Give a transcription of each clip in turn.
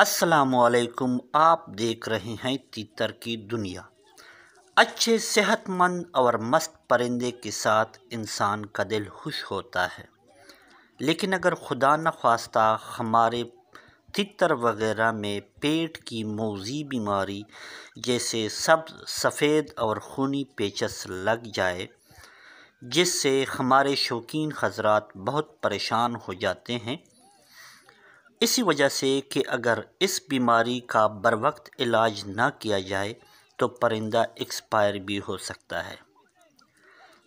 अस्सलामुअलैकुम। आप देख रहे हैं तीतर की दुनिया। अच्छे सेहतमंद और मस्त परिंदे के साथ इंसान का दिल खुश होता है, लेकिन अगर खुदा न ख्वास्ता हमारे तितर वगैरह में पेट की मौजी बीमारी जैसे सफ़ेद और खूनी पेचस लग जाए, जिससे हमारे शौकीन हजरात बहुत परेशान हो जाते हैं, इसी वजह से कि अगर इस बीमारी का बरवक्त इलाज ना किया जाए तो परिंदा एक्सपायर भी हो सकता है।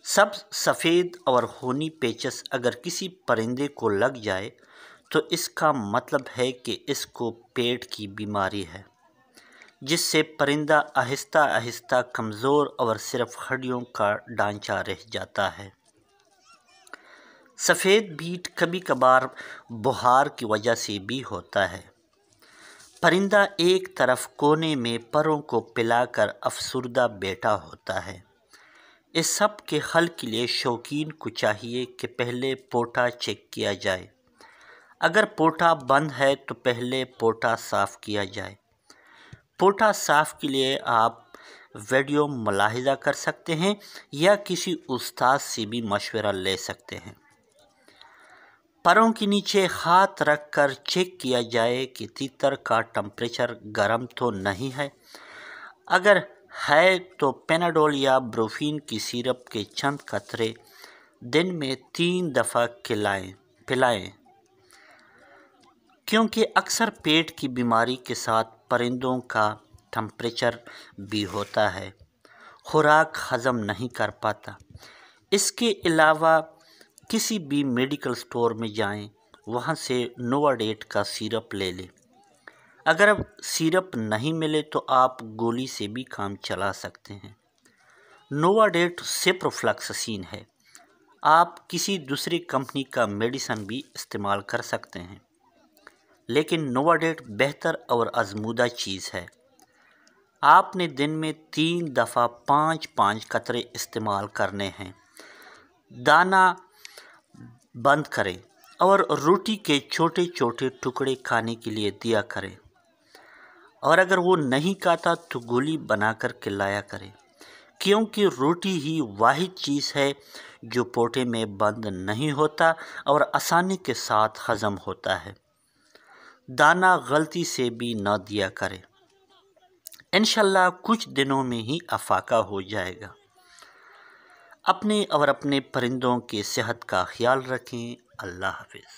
सफ़ेद और खूनी पेचस अगर किसी परिंदे को लग जाए तो इसका मतलब है कि इसको पेट की बीमारी है, जिससे परिंदा आहिस्ता आहिस्ता कमज़ोर और सिर्फ हड्डियों का ढांचा रह जाता है। सफ़ेद बीट कभी कभार बुखार की वजह से भी होता है। परिंदा एक तरफ कोने में परों को पिलाकर अफसुर्दा बैठा होता है। इस सब के हल के लिए शौकीन को चाहिए कि पहले पोटा चेक किया जाए। अगर पोटा बंद है तो पहले पोटा साफ़ किया जाए। पोटा साफ़ के लिए आप वीडियो मुलाहिजा कर सकते हैं या किसी उस्ताद से भी मशवरा ले सकते हैं। परों के नीचे हाथ रखकर चेक किया जाए कि तीतर का टेम्परेचर गर्म तो नहीं है। अगर है तो पेनाडोल या ब्रोफीन की सिरप के चंद कतरे दिन में 3 दफ़ा पिलाएं, क्योंकि अक्सर पेट की बीमारी के साथ परिंदों का टेम्परेचर भी होता है, खुराक हज़म नहीं कर पाता। इसके अलावा किसी भी मेडिकल स्टोर में जाएं, वहां से नोवाडेट का सिरप ले लें। अगर अब सिरप नहीं मिले तो आप गोली से भी काम चला सकते हैं। नोवाडेट सिप्रोफ्लॉक्सासिन है। आप किसी दूसरी कंपनी का मेडिसिन भी इस्तेमाल कर सकते हैं, लेकिन नोवाडेट बेहतर और आजमूदा चीज़ है। आपने दिन में 3 दफ़ा 5-5 कतरे इस्तेमाल करने हैं। दाना बंद करें और रोटी के छोटे छोटे टुकड़े खाने के लिए दिया करें, और अगर वो नहीं खाता तो गोली बनाकर खिलाया करें, क्योंकि रोटी ही वाहिद चीज़ है जो पोटे में बंद नहीं होता और आसानी के साथ हज़म होता है। दाना गलती से भी न दिया करें। इंशाल्लाह कुछ दिनों में ही अफाका हो जाएगा। अपने और अपने परिंदों की सेहत का ख्याल रखें। अल्लाह हाफ़िज़।